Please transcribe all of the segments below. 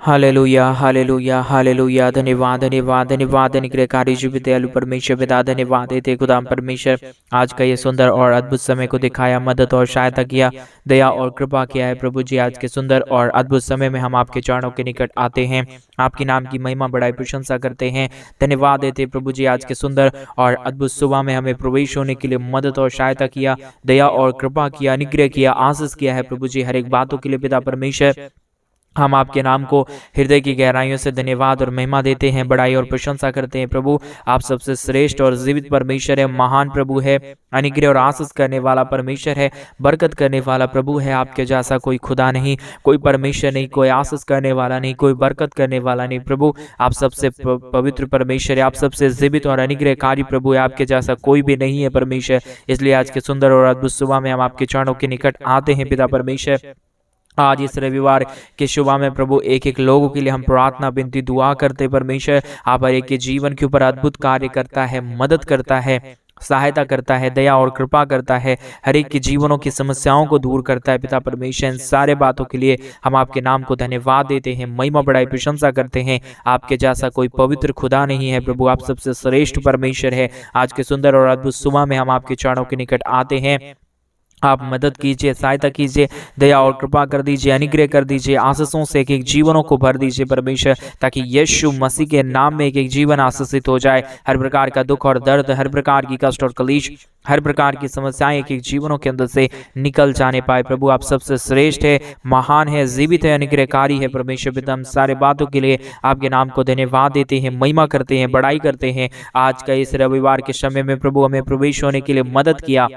Hallelujah hallelujah hallelujah. धन्यवाद धन्यवाद धन्यवाद अनुग्रहकारी जीवित दयालु परमेश्वर पिता, धन्यवाद देते खुदा परमेश्वर, आज का ये सुंदर और अद्भुत समय को दिखाया, मदद और सहायता किया, दया और कृपा किया है प्रभु जी। आज के सुंदर और अद्भुत समय में हम आपके चरणों के निकट आते हैं, आपके नाम की महिमा बड़ाई प्रशंसा करते हैं, धन्यवाद देते प्रभु जी। आज के सुंदर और अद्भुत सुबह में हमें प्रवेश होने के लिए मदद और सहायता किया, दया और कृपा किया, अनुग्रह किया, आशीष किया है प्रभु जी। हर एक बातों के लिए पिता परमेश्वर हम आपके नाम को हृदय की गहराइयों से धन्यवाद और महिमा देते हैं, बड़ाई और प्रशंसा करते हैं प्रभु। आप सबसे श्रेष्ठ और जीवित परमेश्वर है, महान प्रभु है, अनुग्रह और आशीष करने वाला परमेश्वर है, बरकत करने वाला प्रभु है। आपके जैसा कोई खुदा नहीं, कोई परमेश्वर नहीं, कोई आशीष करने वाला नहीं, कोई बरकत करने वाला नहीं प्रभु। आप सबसे पवित्र परमेश्वर है, आप सबसे जीवित और अनुग्रहकारी प्रभु है, आपके जैसा कोई भी नहीं है परमेश्वर। इसलिए आज के सुंदर और अद्भुत सुबह में हम आपके चरणों के निकट आते हैं पिता परमेश्वर। आज इस रविवार के सुबह में प्रभु एक एक लोगों के लिए हम प्रार्थना विनती दुआ करते परमेश्वर। आप हर एक के जीवन के ऊपर अद्भुत कार्य करता है, मदद करता है, सहायता करता है, दया और कृपा करता है, हर एक की जीवनों की समस्याओं को दूर करता है पिता परमेश्वर। इन सारे बातों के लिए हम आपके नाम को धन्यवाद देते हैं, महिमा बड़ाई प्रशंसा करते हैं। आपके जैसा कोई पवित्र खुदा नहीं है प्रभु, आप सबसे श्रेष्ठ परमेश्वर है। आज के सुंदर और अद्भुत सुबह में हम आपके चरणों के निकट आते हैं। आप मदद कीजिए, सहायता कीजिए, दया और कृपा कर दीजिए, अनुग्रह कर दीजिए, आशीषों से एक एक जीवनों को भर दीजिए परमेश्वर, ताकि यीशु मसीह के नाम में एक एक जीवन आशीषित हो जाए। हर प्रकार का दुख और दर्द, हर प्रकार की कष्ट और कलेश, हर प्रकार की समस्याएं एक एक जीवनों के अंदर से निकल जाने पाए प्रभु। आप सबसे श्रेष्ठ है, महान है, जीवित है, अनुग्रहकारी है परमेश्वर पिता। हम सारे बातों के लिए आपके नाम को धन्यवाद देते हैं, महिमा करते हैं, बड़ाई करते हैं। आज का इस रविवार के समय में प्रभु हमें प्रवेश होने के लिए मदद किया,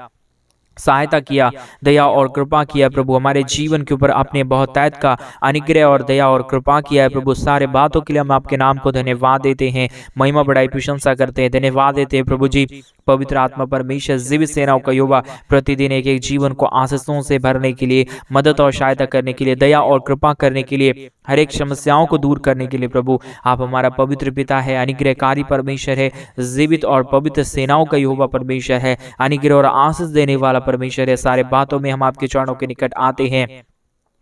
सहायता किया, दया और कृपा किया प्रभु। हमारे जीवन के ऊपर आपने बहुतायत का अनुग्रह और दया और कृपा किया है प्रभु। सारे बातों के लिए हम आपके नाम को धन्यवाद देते हैं, महिमा बड़ाई प्रशंसा करते हैं, धन्यवाद देते हैं प्रभु जी। पवित्र आत्मा परमेश्वर जीवित सेनाओं का युवा प्रतिदिन एक एक जीवन को आशीषों से भरने के लिए, मदद और सहायता करने के लिए, दया और कृपा करने के लिए, हर एक समस्याओं को दूर करने के लिए प्रभु आप हमारा पवित्र पिता है, अनुग्रहकारी परमेश्वर है, जीवित और पवित्र सेनाओं का यहोवा परमेश्वर है, अनुग्रह और आशीष देने वाला परमेश्वर है। सारे बातों में हम आपके चरणों के निकट आते हैं,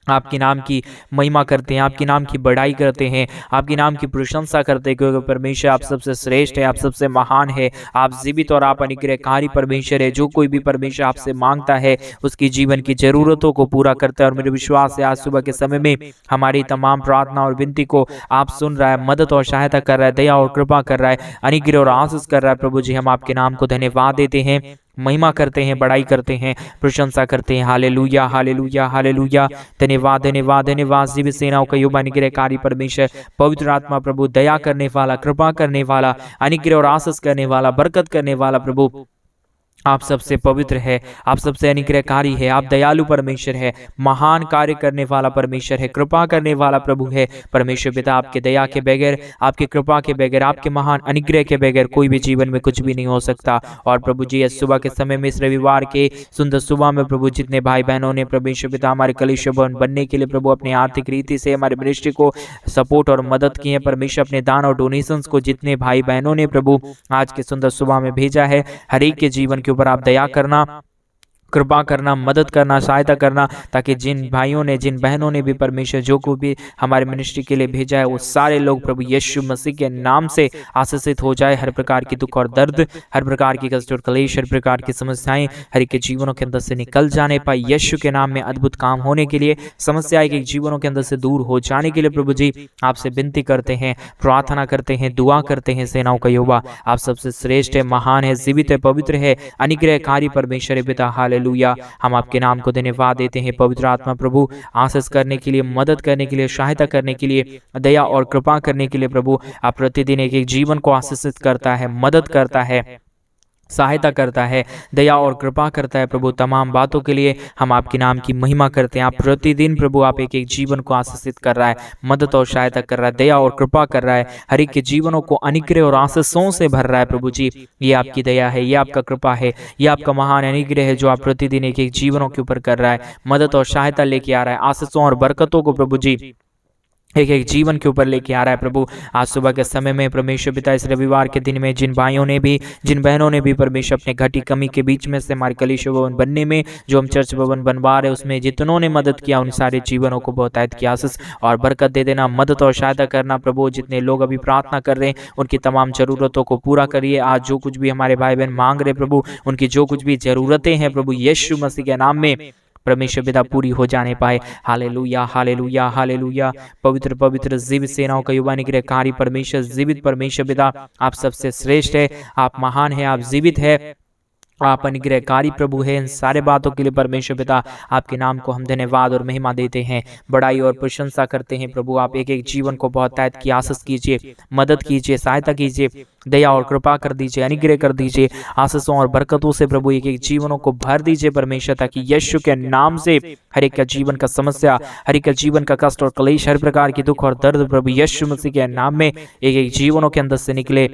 आपके नाम की महिमा करते हैं, आपके नाम की बड़ाई करते हैं, आपके नाम की प्रशंसा करते हैं, क्योंकि परमेश्वर आप सबसे श्रेष्ठ है, आप सबसे महान है, आप जीवित और आप अनुग्रहकारी परमेश्वर है। जो कोई भी परमेश्वर आपसे मांगता है उसकी जीवन की जरूरतों को पूरा करता है। और मेरे विश्वास है आज सुबह के समय में हमारी तमाम प्रार्थना और विनती को आप सुन रहा है, मदद और सहायता कर रहा है, दया और कृपा कर रहा है, अनुग्रह और आशीष कर रहा है प्रभु जी। हम आपके नाम को धन्यवाद देते हैं, महिमा करते हैं, बड़ाई करते हैं, प्रशंसा करते हैं। Hallelujah hallelujah hallelujah. धन्यवाद धन्यवाद धन्यवाद जीवित सेनाओं का युवा अनुग्रहकारी परमेश्वर, पवित्र आत्मा प्रभु, दया करने वाला, कृपा करने वाला, अनुग्रह और आशीष करने वाला, बरकत करने वाला प्रभु। आप सबसे पवित्र है, आप सबसे अनुग्रहकारी है, आप दयालु परमेश्वर है, महान कार्य करने वाला परमेश्वर है, कृपा करने वाला प्रभु है परमेश्वर पिता। आपके दया के बगैर, आपकी कृपा के बगैर, आपके महान अनुग्रह के बगैर कोई भी जीवन में कुछ भी नहीं हो सकता। और प्रभु जी इस सुबह के समय में, इस रविवार के सुंदर सुबह में प्रभु, जितने भाई बहनों ने परमेश्वर पिता हमारे कलीसिया भवन बनने के लिए प्रभु अपनी आर्थिक रीति से हमारे मिनिस्ट्री को सपोर्ट और मदद की है परमेश्वर, अपने दान और डोनेशंस को जितने भाई बहनों ने प्रभु आज के सुंदर सुबह में भेजा है, हर एक के जीवन के ऊपर आप दया करना, कृपा करना, मदद करना, सहायता करना, ताकि जिन भाइयों ने, जिन बहनों ने भी परमेश्वर जो को भी हमारे मिनिस्ट्री के लिए भेजा है, वो सारे लोग प्रभु यीशु मसीह के नाम से आशीषित हो जाए। हर प्रकार की दुख और दर्द, हर प्रकार की कष्ट और क्लेश, हर प्रकार की समस्याएं हर एक के जीवनों के अंदर से निकल जाने पाए। यीशु के नाम में अद्भुत काम होने के लिए, समस्या एक एक जीवनों के अंदर से दूर हो जाने के लिए प्रभु जी आपसे विनती करते हैं, प्रार्थना करते हैं, दुआ करते हैं। सेनाओं का यहोवा आप सबसे श्रेष्ठ है, महान है, जीवित है, पवित्र है, अनुग्रहकारी परमेश्वर है पिता। हालेलुया। हम आपके नाम को धन्यवाद देते हैं पवित्र आत्मा प्रभु, आशीष करने के लिए, मदद करने के लिए, सहायता करने के लिए, दया और कृपा करने के लिए प्रभु आप प्रतिदिन एक एक जीवन को आशीषित करता है, मदद करता है, सहायता करता है, दया और कृपा करता है प्रभु। तमाम बातों के लिए हम आपके नाम की महिमा करते हैं। आप प्रतिदिन प्रभु आप एक एक जीवन को आशीषित कर रहा है, मदद और सहायता कर रहा है, दया और कृपा कर रहा है, हर एक के जीवनों को अनुग्रह और आशीषों से भर रहा है प्रभु जी। ये आपकी दया है, ये आपका कृपा है, ये आपका महान अनुग्रह है जो आप प्रतिदिन एक एक जीवनों के ऊपर कर रहा है, मदद और सहायता लेके आ रहा है, आशीषों और बरकतों को प्रभु जी एक एक जीवन के ऊपर लेके आ रहा है प्रभु। आज सुबह के समय में परमेश्वर पिता इस रविवार के दिन में जिन भाइयों ने भी, जिन बहनों ने भी परमेश्वर अपने घटी कमी के बीच में से हमारे कलीसिया भवन बनने में, जो हम चर्च भवन बनवा रहे उसमें जितनों ने मदद किया, उन सारे जीवनों को बहुतायत की आशीष और बरकत दे देना, मदद और सहायता करना प्रभु। जितने लोग अभी प्रार्थना कर रहे हैं उनकी तमाम जरूरतों को पूरा करिए। आज जो कुछ भी हमारे भाई बहन मांग रहे प्रभु, उनकी जो कुछ भी जरूरतें हैं प्रभु, यीशु मसीह के नाम में परमेश्वर पिता पूरी हो जाने पाए। Hallelujah hallelujah hallelujah. पवित्र पवित्र जीवित सेनाओं का युवा निग्रहकारी परमेश्वर, जीवित परमेश्वर पिता, आप सबसे श्रेष्ठ है, आप महान है, आप जीवित है, आप अनुग्रहकारी प्रभु हैं। इन सारे बातों के लिए परमेश्वर पिता आपके नाम को हम धन्यवाद और महिमा देते हैं, बड़ाई और प्रशंसा करते हैं प्रभु। आप एक एक जीवन को बहुतायत की आशीष कीजिए, मदद कीजिए, सहायता कीजिए, दया और कृपा कर दीजिए, अनुग्रह कर दीजिए, आशीषों और बरकतों से प्रभु एक एक जीवनों को भर दीजिए परमेश्वर, ताकि यीशु के नाम से हर एक का जीवन का समस्या, हर एक का जीवन का कष्ट और क्लेश, हर प्रकार की दुख और दर्द प्रभु यीशु मसीह के नाम में एक एक जीवनों के अंदर से निकले,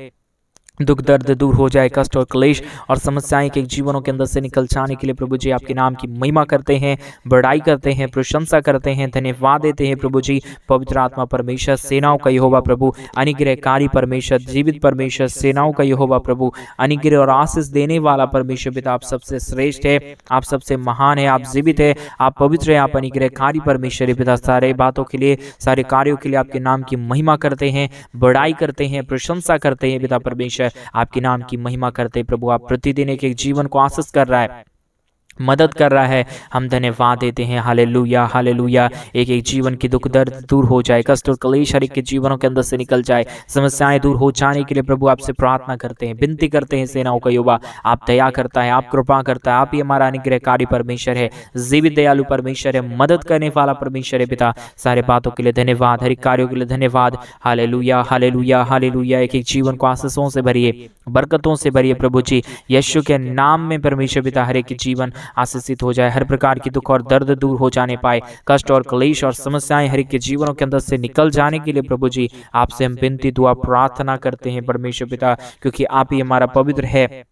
दुख दर्द दूर हो जाए, कष्ट और क्लेश और समस्याएं के जीवनों के अंदर से निकल जाने के लिए प्रभु जी आपके नाम की महिमा करते हैं, बड़ाई करते हैं, प्रशंसा करते हैं, धन्यवाद देते हैं प्रभु जी। पवित्र आत्मा परमेश्वर, सेनाओं का यहोवा प्रभु, अनुग्रहकारी परमेश्वर, जीवित परमेश्वर, सेनाओं का यहोवा प्रभु, अनुग्रह और आशीष देने वाला परमेश्वर पिता, आप सबसे श्रेष्ठ है, आप सबसे महान है, आप जीवित है, आप पवित्र है, आप अनुग्रहकारी परमेश्वर पिता। सारे बातों के लिए, सारे कार्यों के लिए आपके नाम की महिमा करते हैं, बड़ाई करते हैं, प्रशंसा करते हैं पिता परमेश्वर, आपके नाम की महिमा करते प्रभु। आप प्रतिदिन एक एक जीवन को आशीष कर रहा है, मदद कर रहा है, हम धन्यवाद देते हैं। Hallelujah hallelujah. एक एक जीवन की दुख दर्द दूर हो जाए, कष्ट और क्लेश हर एक के जीवनों के अंदर से निकल जाए, समस्याएं दूर हो जाने के लिए प्रभु आपसे प्रार्थना करते हैं, विनती करते हैं। सेनाओं का युवा, आप दया करता है, आप कृपा करता है, आप ही हमारा अनुग्रहकारी परमेश्वर है, जीवित दयालु परमेश्वर है, मदद करने वाला परमेश्वर है पिता। सारे बातों के लिए धन्यवाद, हर एक कार्यों के लिए धन्यवाद। Hallelujah hallelujah hallelujah. एक एक जीवन को आशीषों से भरिए, बरकतों से भरिए प्रभु जी, यीशु के नाम में परमेश्वर पिता। हर एक की जीवन आशीषित हो जाए, हर प्रकार की दुख और दर्द दूर हो जाने पाए, कष्ट और क्लेश और समस्याएं हर एक के जीवनों के अंदर से निकल जाने के लिए प्रभु जी आपसे हम विनती दुआ प्रार्थना करते हैं परमेश्वर पिता, क्योंकि आप ही हमारा पवित्र है,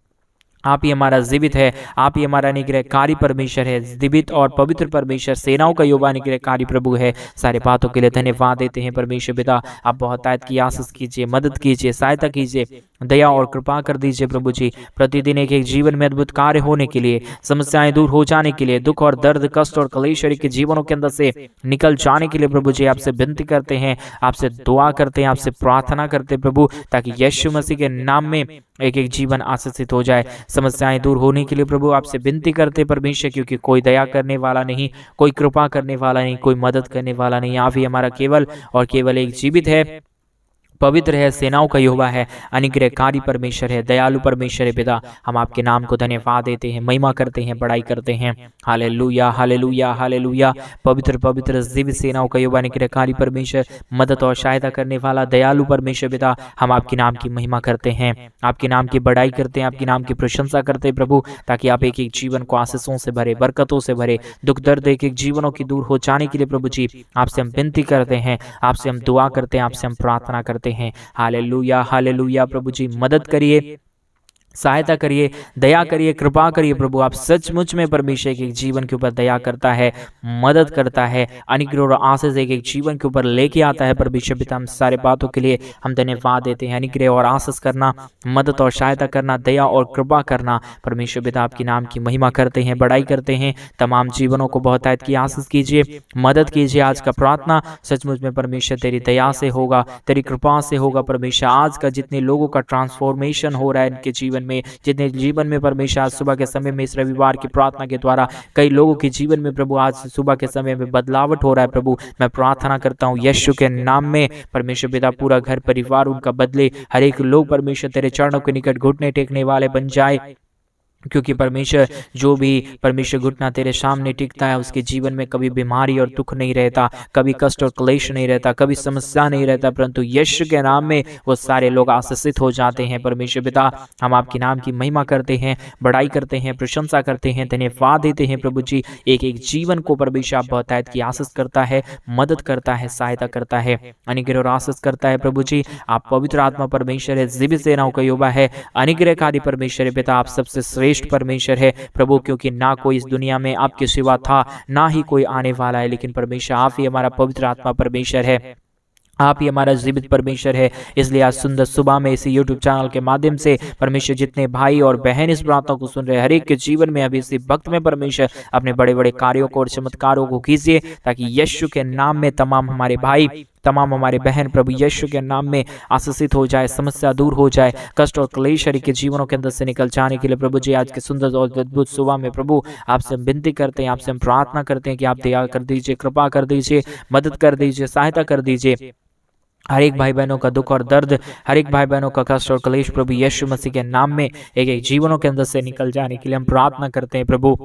आप ही हमारा जीवित है, आप ही हमारा निग्रहकारी परमेश्वर है, जीवित और पवित्र परमेश्वर, सेनाओं का यहोवा निग्रहकारी प्रभु है। सारे बातों के लिए धन्यवाद देते हैं परमेश्वर पिता। आप बहुतायत की आशीष कीजिए, मदद कीजिए, सहायता कीजिए, दया और कृपा कर दीजिए प्रभु जी। प्रतिदिन एक एक जीवन में अद्भुत कार्य होने के लिए, समस्याएं दूर हो जाने के लिए, दुख और दर्द, कष्ट और क्लेश के जीवनों के अंदर से निकल जाने के लिए प्रभु जी आपसे विनती करते हैं, आपसे दुआ करते हैं, आपसे प्रार्थना करते हैं प्रभु, ताकि यीशु मसीह के नाम में एक एक जीवन आशीषित हो जाए, समस्याएं दूर होने के लिए प्रभु आपसे विनती करते परमेश्वर, क्योंकि कोई दया करने वाला नहीं, कोई कृपा करने वाला नहीं, कोई मदद करने वाला नहीं। आप ही हमारा केवल और केवल एक जीवित है, पवित्र है, सेनाओं का यहोवा है, अनुग्रहकारी परमेश्वर है, दयालु परमेश्वर है पिता। हम आपके नाम को धन्यवाद देते हैं, महिमा करते हैं, बड़ाई करते हैं। Hallelujah hallelujah hallelujah. पवित्र पवित्र जीवित सेनाओं का यहोवा, अनुग्रहकारी परमेश्वर, मदद और सहायता करने वाला दयालु परमेश्वर पिता, हम आपके नाम की महिमा करते हैं, आपके नाम की बड़ाई करते हैं, आपके नाम की प्रशंसा करते हैं प्रभु, ताकि आप एक एक जीवन को आशीषों से भरे, बरकतों से भरे, दुख दर्द एक एक जीवनों की दूर हो जाने के लिए प्रभु जी आपसे हम विनती करते हैं, आपसे हम दुआ करते हैं, आपसे हम प्रार्थना करते हैं। Hallelujah hallelujah. प्रभु जी मदद करिए, सहायता करिए, दया करिए, कृपा करिए प्रभु। आप सचमुच में परमेश्वर के जीवन के ऊपर दया करता है, मदद करता है, अनुग्रह और आशीष एक एक जीवन के ऊपर लेके आता है परमेश्वर पिता। हम सारे बातों के लिए हम धन्यवाद देते हैं। अनुग्रह और आशीष करना, मदद और सहायता करना, दया और कृपा करना, परमेश्वर पिता आपके नाम की महिमा करते हैं, बड़ाई करते हैं। तमाम जीवनों को बहुतायत की आशीष कीजिए, मदद कीजिए। आज का प्रार्थना सचमुच में परमेश्वर तेरी दया से होगा, तेरी कृपा से होगा परमेश्वर। आज का जितने लोगों का ट्रांसफॉर्मेशन हो रहा है इनके जीवन में, जितने जीवन में परमेश्वर आज सुबह के समय में इस रविवार की प्रार्थना के द्वारा कई लोगों के जीवन में प्रभु आज सुबह के समय में बदलावट हो रहा है प्रभु, मैं प्रार्थना करता हूँ यीशु के नाम में परमेश्वर पिता पूरा घर परिवार उनका बदले, हर एक लोग परमेश्वर तेरे चरणों के निकट घुटने टेकने वाले बन जाए, क्योंकि परमेश्वर जो भी परमेश्वर घुटना तेरे सामने टिकता है उसके जीवन में कभी बीमारी और दुख नहीं रहता, कभी कष्ट और क्लेश नहीं रहता, कभी समस्या नहीं रहता, परंतु यीशु के नाम में वो सारे लोग आशीषित हो जाते हैं। परमेश्वर पिता हम आपके नाम की महिमा करते हैं, बड़ाई करते हैं, प्रशंसा करते हैं, धन्यवाद देते हैं प्रभु जी। एक एक जीवन को परमेश्वर आप बहुतायत की आशीष करता है, मदद करता है, सहायता करता है, अनुग्रह और आशीष करता है प्रभु जी। आप पवित्र आत्मा परमेश्वर है, जीवित सेनाओं का यहोवा है, अनुग्रहकारी परमेश्वर है पिता। आप सबसे श्रेष्ठ परमेश्वर है प्रभु, क्योंकि ना कोई इस दुनिया में आपके सिवा था, ना ही कोई आने वाला है, लेकिन परमेश्वर आप ही हमारा पवित्र आत्मा परमेश्वर है। आप ही हमारा जीवित परमेश्वर है। इसलिए आज सुंदर सुबह में इसी YouTube चैनल के माध्यम से परमेश्वर जितने भाई और बहन इस प्रार्थना को सुन रहे हैं, हर एक के जीवन में अभी इसी वक्त में परमेश्वर अपने बड़े बड़े कार्यों को और चमत्कारों को कीजिए, ताकि यीशु के नाम में तमाम हमारे भाई, तमाम हमारे बहन प्रभु यीशु के नाम में आशीषित हो जाए, समस्या दूर हो जाए, कष्ट और क्लेश के जीवनों के अंदर से निकल जाने के लिए प्रभु जी आज के सुंदर और अद्भुत सुबह में प्रभु आपसे हम विनती करते हैं, आपसे हम प्रार्थना करते हैं कि आप दया कर दीजिए, कृपा कर दीजिए, मदद कर दीजिए, सहायता कर दीजिए। हर एक भाई बहनों का दुख और दर्द, हर एक भाई बहनों का कष्ट और क्लेश प्रभु यीशु मसीह के नाम में एक एक जीवनों के अंदर से निकल जाने के लिए हम प्रार्थना करते हैं प्रभु।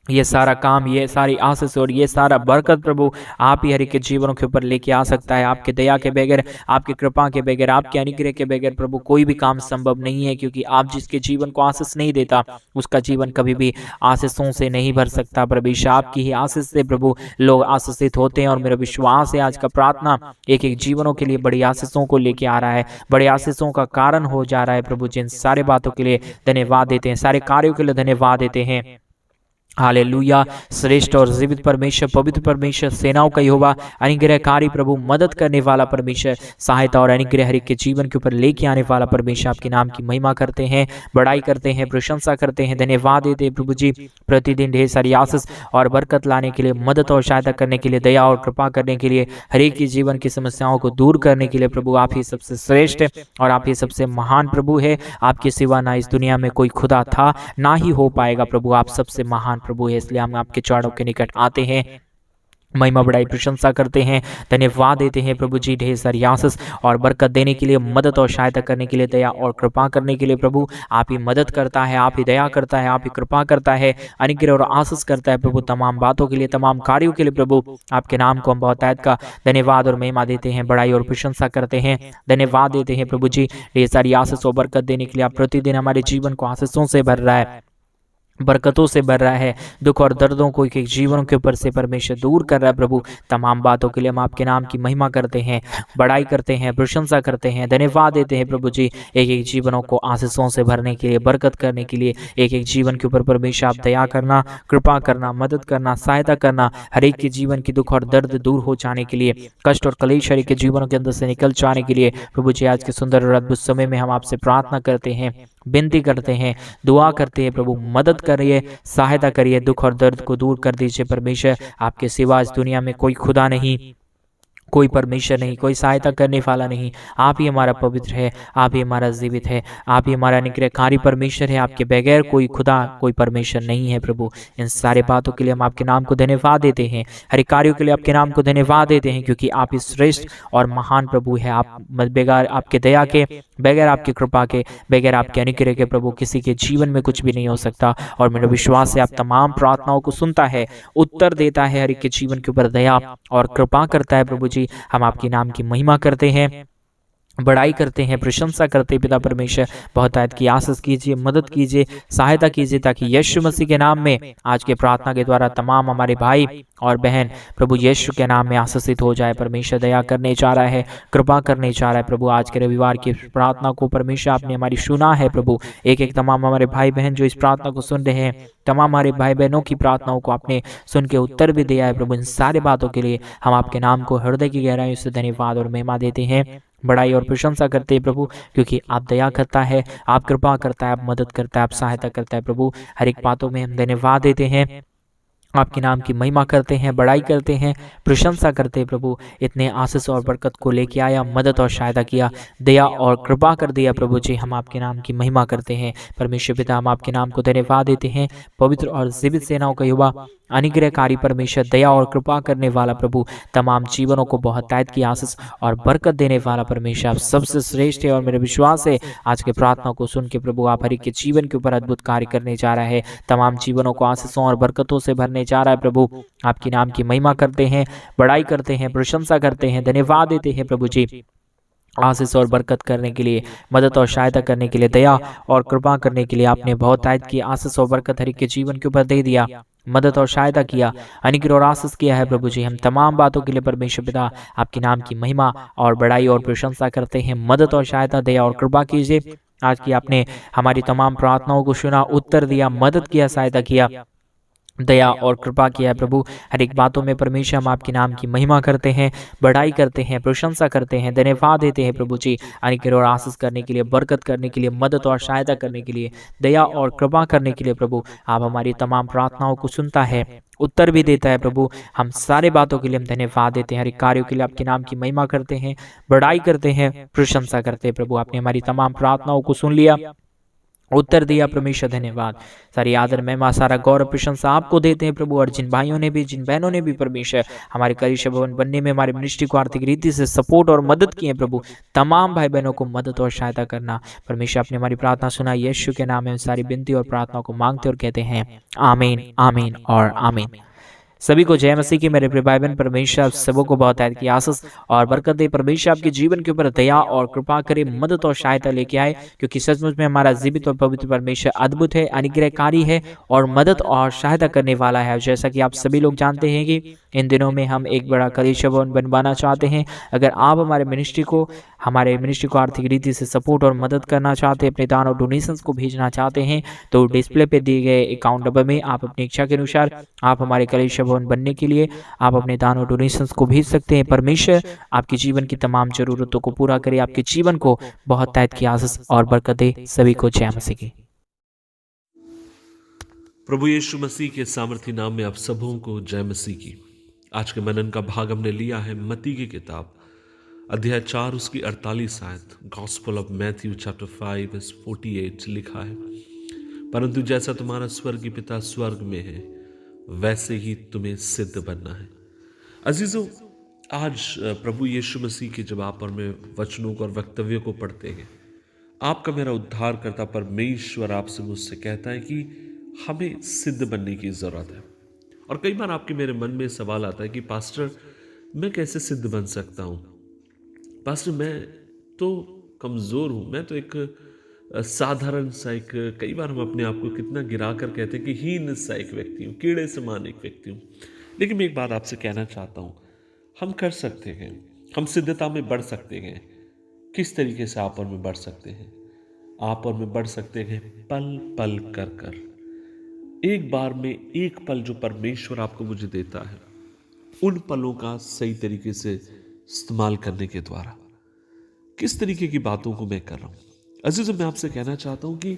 ये सारा काम, ये सारी आशीष और ये सारा बरकत प्रभु आप ही हर एक के जीवनों के ऊपर लेके आ सकता है। आपके दया के बगैर, आपकी कृपा के बगैर, आपके अनुग्रह के बगैर प्रभु कोई भी काम संभव नहीं है, क्योंकि आप जिसके जीवन को आशीष नहीं देता उसका जीवन कभी भी आशीषों से नहीं भर सकता। प्रभु आपकी ही आशीष से प्रभु लोग आशीषित होते हैं, और मेरा विश्वास है आज का प्रार्थना एक एक जीवनों के लिए बड़ी आशीषों को लेके आ रहा है, बड़े आशीषों का कारण हो जा रहा है। प्रभु जिन सारे बातों के लिए धन्यवाद देते हैं, सारे कार्यों के लिए धन्यवाद देते हैं। हालेलुया। श्रेष्ठ और जीवित परमेश्वर, पवित्र परमेश्वर, सेनाओं का यहोवा, अनुग्रहकारी प्रभु, मदद करने वाला परमेश्वर, सहायता और अनुग्रह हर एक के जीवन के ऊपर लेके आने वाला परमेश्वर, आपके नाम की महिमा करते हैं, बड़ाई करते हैं, प्रशंसा करते हैं, धन्यवाद देते हैं प्रभु जी। प्रतिदिन ढेर सारी आशीष और बरकत लाने के लिए, मदद और सहायता करने के लिए, दया और कृपा करने के लिए, हर एक की जीवन की समस्याओं को दूर करने के लिए प्रभु आप ही सबसे श्रेष्ठ और आप ही सबसे महान प्रभु है। आपके सिवा ना इस दुनिया में कोई खुदा था, ना ही हो पाएगा प्रभु। आप सबसे महान प्रभु है, इसलिए हम आपके चरणों के निकट आते हैं, महिमा बढ़ाई प्रशंसा करते हैं, धन्यवाद देते हैं प्रभु जी। ढेर सारी आशीष और बरकत देने के लिए, मदद और सहायता करने के लिए, दया और कृपा करने के लिए प्रभु आप ही मदद करता है, आप ही दया करता है, आप ही कृपा करता है, अनुग्रह और आशीष करता है प्रभु। तमाम बातों के लिए, तमाम कार्यों के लिए प्रभु आपके नाम को हम बहुतायत का धन्यवाद और महिमा देते हैं, बड़ाई और प्रशंसा करते हैं, धन्यवाद देते हैं प्रभु जी। ढेर सारी आशीष और बरकत देने के लिए, आप प्रतिदिन हमारे जीवन को आशीषों से भर रहा है, बरकतों से भर रहा है, दुख और दर्दों को एक एक जीवनों के ऊपर से परमेश्वर दूर कर रहा है प्रभु। तमाम बातों के लिए हम आपके नाम की महिमा करते हैं, बड़ाई करते हैं, प्रशंसा करते हैं, धन्यवाद देते हैं प्रभु जी। एक एक जीवनों को आशीषों से भरने के लिए, बरकत करने के लिए, एक एक जीवन के ऊपर परमेश्वर आप दया करना, कृपा करना, मदद करना, सहायता करना, हर एक के जीवन की दुख और दर्द दूर हो जाने के लिए, कष्ट और क्लेश हर एक के जीवनों के अंदर से निकल जाने के लिए प्रभु जी आज के सुंदर और अद्भुत समय में हम आपसे प्रार्थना करते हैं, विनती करते हैं, दुआ करते हैं प्रभु। मदद करिए, सहायता करिए, दुख और दर्द को दूर कर दीजिए परमेश्वर। आपके सिवा इस दुनिया में कोई खुदा नहीं, कोई परमेश्वर नहीं, कोई सहायता करने वाला नहीं। आप ही हमारा पवित्र है, आप ही हमारा जीवित है, आप ही हमारा अनुग्रहकारी परमेश्वर है। आपके बगैर कोई खुदा, कोई परमेश्वर नहीं है प्रभु। इन सारे बातों के लिए हम आपके नाम को धन्यवाद देते हैं, हर कार्यों के लिए आपके नाम को धन्यवाद देते हैं, क्योंकि आप ही श्रेष्ठ और महान प्रभु है। आप बगैर आपके दया के, बगैर आपकी कृपा के, बगैर आपके अनुग्रह के प्रभु किसी के जीवन में कुछ भी नहीं हो सकता। और मेरा विश्वास है आप तमाम प्रार्थनाओं को सुनता है, उत्तर देता है, हर एक के जीवन के ऊपर दया और कृपा करता है प्रभु जी। हम आपके नाम की महिमा करते हैं, बड़ाई करते हैं, प्रशंसा करते हैं पिता परमेश्वर। बहुतायत की आशीष कीजिए, मदद कीजिए, सहायता कीजिए, ताकि यीशु मसीह के नाम में आज के प्रार्थना के द्वारा तमाम हमारे भाई और बहन प्रभु यीशु के नाम में आशीषित हो जाए। परमेश्वर दया करने चाह रहा है, कृपा करने चाह रहा है प्रभु। आज के रविवार की प्रार्थना को परमेश्वर आपने हमारी सुना है प्रभु। एक एक तमाम हमारे भाई बहन जो इस प्रार्थना को सुन रहे हैं, तमाम हमारे भाई बहनों की प्रार्थनाओं को आपने सुन के उत्तर भी दिया है प्रभु। इन सारे बातों के लिए हम आपके नाम को हृदय की गहराइयों से धन्यवाद और महिमा देते हैं, बड़ाई और प्रशंसा करते हैं प्रभु, क्योंकि आप दया करता है, आप कृपा करता है, आप मदद करता है, आप सहायता करता है प्रभु। हर एक बातों में हम धन्यवाद देते हैं, आपके नाम की महिमा करते हैं, बड़ाई करते हैं, प्रशंसा करते हैं प्रभु। इतने आशीष और बरकत को लेके आया, मदद और सहायता किया, दया और कृपा कर दिया प्रभु जी। हम आपके नाम की महिमा करते हैं परमेश्वर पिता। हम आपके नाम को धन्यवाद देते हैं, पवित्र और जीवित सेनाओं का युवा, अनुग्रहकारी परमेश्वर, दया और कृपा करने वाला प्रभु, तमाम जीवनों को बहुतायत की आशीष और बरकत देने वाला परमेश्वर, आप सबसे श्रेष्ठ है। और मेरा विश्वास है आज के प्रार्थना को सुन के प्रभु आप हर एक के जीवन के ऊपर अद्भुत कार्य करने जा रहा है, तमाम जीवनों को आशीषों और बरकतों से भरने जा रहा है प्रभु। आपके नाम की महिमा करते हैं, बड़ाई करते हैं, प्रशंसा करते हैं, धन्यवाद देते हैं प्रभु जी। आशीष और बरकत करने के लिए, मदद और सहायता करने के लिए, दया और कृपा करने के लिए आपने बहुतायत की आशीष और बरकत हर एक के जीवन के ऊपर दे दिया, मदद और सहायता किया, अनुग्रह और आशीष किया है प्रभु जी। हम तमाम बातों के लिए परमेश्वर पिता आपके नाम की महिमा और बड़ाई और प्रशंसा करते हैं। मदद और सहायता, दया और कृपा कीजिए। आज की आपने हमारी तमाम प्रार्थनाओं को सुना, उत्तर दिया, मदद किया, सहायता किया, दया और कृपा किया है प्रभु। हर एक बातों में परमेश्वर हम आपके नाम की महिमा करते हैं, बड़ाई करते हैं, प्रशंसा करते हैं, धन्यवाद देते हैं प्रभु जी। अनुग्रह और आशीष करने के लिए, बरकत करने के लिए, मदद और सहायता करने के लिए, दया और कृपा करने के लिए प्रभु। आप हमारी तमाम प्रार्थनाओं को सुनता है, उत्तर भी देता है प्रभु। हम सारे बातों के लिए हम धन्यवाद देते हैं, हर एक कार्यों के लिए आपके नाम की महिमा करते हैं, बड़ाई करते हैं, प्रशंसा करते हैं प्रभु। आपने हमारी तमाम प्रार्थनाओं को सुन लिया, उत्तर दिया परमेश्वर, धन्यवाद। सारी आदर महिमा, सारा गौरव प्रशंसा आपको देते हैं प्रभु। और जिन भाइयों ने भी, जिन बहनों ने भी परमेश्वर हमारे कलीसिया भवन बनने में हमारे मिनिस्ट्री को आर्थिक रीति से सपोर्ट और मदद की है प्रभु, तमाम भाई बहनों को मदद और सहायता करना परमेश्वर। आपने हमारी प्रार्थना सुना, यीशु के नाम में सारी विनती और प्रार्थनाओं को मांगते और कहते हैं आमीन, आमीन और आमीन। सभी को जय मसीह की। मेरे प्रिय भाई बहन, परमेश्वर आप सबों को बहुत ऐद की आशीष और बरकत दे। परमेश्वर आपके जीवन के ऊपर दया और कृपा करे, मदद और सहायता लेके आए, क्योंकि सचमुच में हमारा जीवित और पवित्र परमेश्वर अद्भुत है, अनुग्रहकारी है और मदद और सहायता करने वाला है। जैसा कि आप सभी लोग जानते हैं कि इन दिनों में हम एक बड़ा कलीसिया भवन बनवाना चाहते हैं। अगर आप हमारे मिनिस्ट्री को आर्थिक रीति से सपोर्ट और मदद करना चाहते हैं, अपने दान और डोनेशंस को भेजना चाहते हैं, तो डिस्प्ले पे दिए गए अकाउंट नंबर में आप अपनी इच्छा के अनुसार आप हमारे कलीसिया भवन बनने के लिए आप अपने दान और डोनेशंस को भेज सकते हैं। परमेश्वर आपके जीवन की तमाम जरूरतों को पूरा करे, आपके जीवन को बहुत तैत की आशीष और बरकत दे। सभी को जय मसीह की। प्रभु यीशु मसीह के सामर्थी नाम में आप सबों को जय मसीह की। आज के मनन का भाग हमने लिया है मत्ती की किताब अध्याय 4 उसकी 48 आयत। Gospel of Matthew chapter 5 verse 48 लिखा है, परंतु जैसा तुम्हारा स्वर्गीय पिता स्वर्ग में है वैसे ही तुम्हें सिद्ध बनना है। अजीजों, आज प्रभु यीशु मसीह के जब आप और मैं वचनों को और वक्तव्यों को पढ़ते हैं, आपका मेरा उद्धार करता परमेश्वर आपसे मुझसे कहता है कि हमें सिद्ध बनने की ज़रूरत है। और कई बार आपके मेरे मन में सवाल आता है कि पास्टर, मैं कैसे सिद्ध बन सकता हूँ? पास्टर, मैं तो कमज़ोर हूँ, मैं तो एक साधारण सा एक, कई बार हम अपने आप को कितना गिरा कर कहते हैं कि हीन सा एक व्यक्ति हूँ, कीड़े समान एक व्यक्ति हूँ। लेकिन मैं एक बात आपसे कहना चाहता हूँ, हम कर सकते हैं, हम सिद्धता में बढ़ सकते हैं। किस तरीके से आप और में बढ़ सकते हैं? आप और में बढ़ सकते हैं पल पल कर कर। एक बार में एक पल जो परमेश्वर आपको मुझे देता है, उन पलों का सही तरीके से इस्तेमाल करने के द्वारा। किस तरीके की बातों को मैं कर रहा हूं? अजीजों, मैं आपसे कहना चाहता हूं कि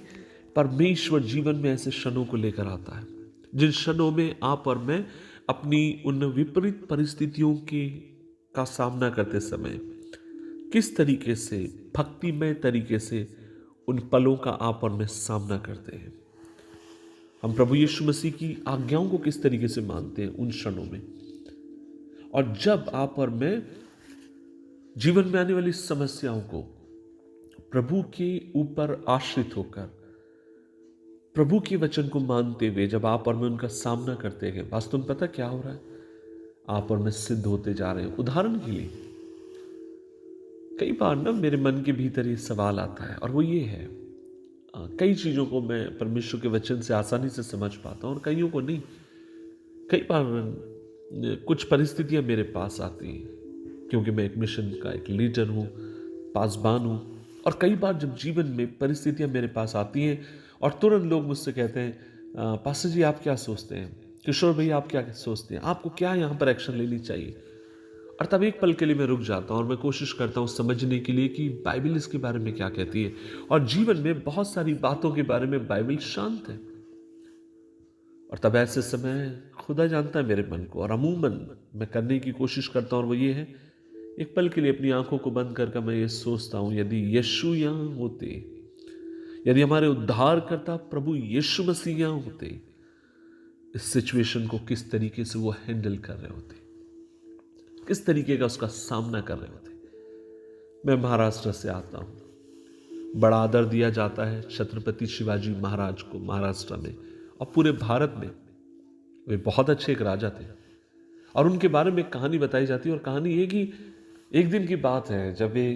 परमेश्वर जीवन में ऐसे क्षणों को लेकर आता है जिन क्षणों में आप और मैं अपनी उन विपरीत परिस्थितियों का सामना करते समय किस तरीके से भक्तिमय तरीके से उन पलों का आप और मैं सामना करते हैं। हम प्रभु यीशु मसीह की आज्ञाओं को किस तरीके से मानते हैं उन क्षणों में। और जब आप और मैं जीवन में आने वाली समस्याओं को प्रभु के ऊपर आश्रित होकर प्रभु के वचन को मानते हुए जब आप और मैं उनका सामना करते हैं, वास्तव में पता क्या हो रहा है? आप और मैं सिद्ध होते जा रहे हैं। उदाहरण के लिए, कई बार ना मेरे मन के भीतर ये सवाल आता है, और वो ये है, कई चीज़ों को मैं परमेश्वर के वचन से आसानी से समझ पाता हूँ और कईयों को नहीं। कई बार कुछ परिस्थितियाँ मेरे पास आती हैं क्योंकि मैं एक मिशन का एक लीडर हूँ, पासबान हूँ। और कई बार जब जीवन में परिस्थितियाँ मेरे पास आती हैं और तुरंत लोग मुझसे कहते हैं, पास्टर जी आप क्या सोचते हैं, किशोर भैया आप क्या सोचते हैं, आपको क्या यहाँ पर एक्शन लेनी चाहिए? और तब एक पल के लिए मैं रुक जाता हूँ और मैं कोशिश करता हूँ समझने के लिए कि बाइबल इसके बारे में क्या कहती है। और जीवन में बहुत सारी बातों के बारे में बाइबल शांत है। और तब ऐसे समय खुदा जानता है मेरे मन को, और अमूमन मैं करने की कोशिश करता हूँ, और वो ये है, एक पल के लिए अपनी आंखों को बंद करके मैं ये सोचता हूँ, यदि यीशु यहाँ होते, यदि हमारे उद्धार करता प्रभु यीशु मसीह यहाँ होते, इस सिचुएशन को किस तरीके से वो हैंडल कर रहे होते, किस तरीके का उसका सामना कर रहे होते। मैं महाराष्ट्र से आता हूँ। बड़ा आदर दिया जाता है छत्रपति शिवाजी महाराज को महाराष्ट्र में और पूरे भारत में। वे बहुत अच्छे एक राजा थे और उनके बारे में कहानी बताई जाती है। और कहानी ये कि एक दिन की बात है जब वे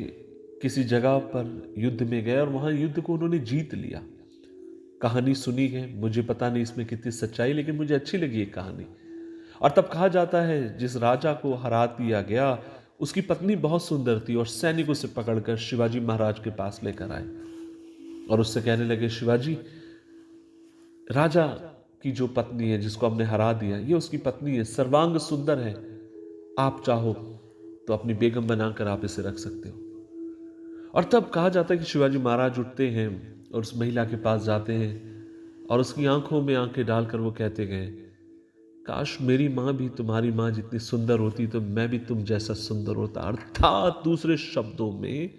किसी जगह पर युद्ध में गए और वहाँ युद्ध को उन्होंने जीत लिया। कहानी सुनी है, मुझे पता नहीं इसमें कितनी सच्चाई, लेकिन मुझे अच्छी लगी ये कहानी। और तब कहा जाता है जिस राजा को हरा दिया गया उसकी पत्नी बहुत सुंदर थी और सैनिक उसे पकड़कर शिवाजी महाराज के पास लेकर आए और उससे कहने लगे, शिवाजी, राजा की जो पत्नी है जिसको हमने हरा दिया, ये उसकी पत्नी है, सर्वांग सुंदर है। आप चाहो तो अपनी बेगम बनाकर आप इसे रख सकते हो। और तब कहा जाता है कि शिवाजी महाराज उठते हैं और उस महिला के पास जाते हैं और उसकी आंखों में आंखें डालकर वो कहते गए, काश मेरी मां भी तुम्हारी मां जितनी सुंदर होती तो मैं भी तुम जैसा सुंदर होता। अर्थात दूसरे शब्दों में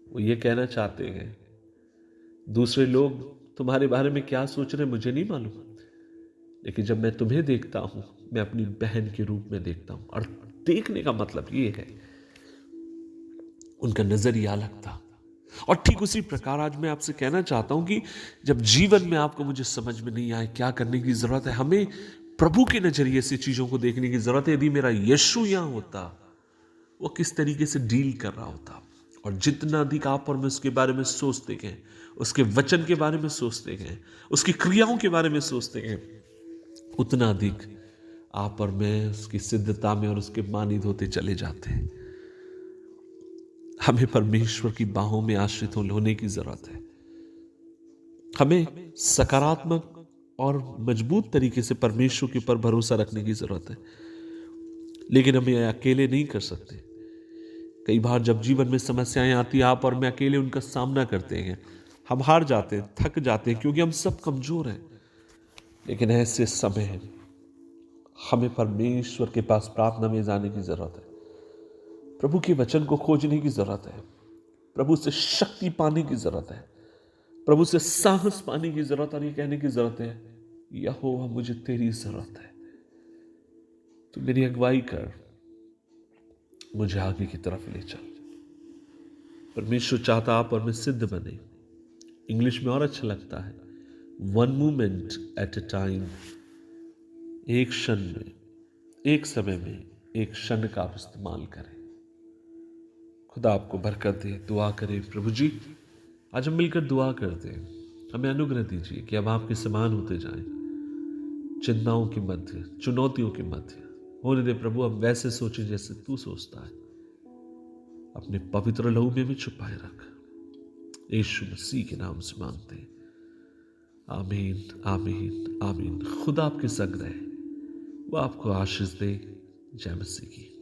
वो ये कहना चाहते हैं, दूसरे लोग तुम्हारे बारे में क्या सोच रहे मुझे नहीं मालूम, लेकिन जब मैं तुम्हें देखता हूं मैं अपनी बहन के रूप में देखता हूं। और देखने का मतलब ये है, उनका नजरिया अलग था। और ठीक उसी प्रकार आज मैं आपसे कहना चाहता हूं कि जब जीवन में आपको मुझे समझ में नहीं आए क्या करने की जरूरत है, हमें प्रभु के नजरिए से चीजों को देखने की जरूरत है। यदि मेरा यीशु यहां होता, वो किस तरीके से डील कर रहा होता। और जितना अधिक आप और मैं उसके बारे में सोचते गए, उसके वचन के बारे में सोचते गए, उसकी क्रियाओं के बारे में सोचते गए, उतना अधिक आप और मैं उसकी सिद्धता में और उसके मानित होते चले जाते हैं। हमें परमेश्वर की बाहों में आश्रित होने की जरूरत है। हमें सकारात्मक और मजबूत तरीके से परमेश्वर के ऊपर भरोसा रखने की जरूरत है, लेकिन हम ये अकेले नहीं कर सकते। कई बार जब जीवन में समस्याएं आती हैं, आप और मैं अकेले उनका सामना करते हैं, हम हार जाते हैं, थक जाते हैं, क्योंकि हम सब कमजोर हैं। लेकिन ऐसे समय हमें परमेश्वर के पास प्रार्थना में जाने की जरूरत है, प्रभु के वचन को खोजने की जरूरत है, प्रभु से शक्ति पाने की जरूरत है, प्रभु से साहस पाने की जरूरत, और ये कहने की जरूरत है, यहोवा मुझे तेरी जरूरत है, तू मेरी अगुवाई कर, मुझे आगे की तरफ ले चल। परमेश्वर चाहता आप और मैं सिद्ध बने। इंग्लिश में और अच्छा लगता है, one moment at A time, एक क्षण में, एक समय में, एक क्षण का आप इस्तेमाल करें। खुदा आपको बरकत दे। दुआ करें। प्रभु जी, आज हम मिलकर दुआ करते हैं, हमें अनुग्रह दीजिए कि हम आपके समान होते जाएं। चिंताओं के मध्य, चुनौतियों के मध्य होने दे प्रभु, हम वैसे सोचें जैसे तू सोचता है। अपने पवित्र लहू में भी छुपाए रख। यीशु मसीह के नाम से मांगते हैं, आमीन, आमीन, आमीन। खुदा आपके संग रहे, वो आपको आशीष दे। जय मसीह की।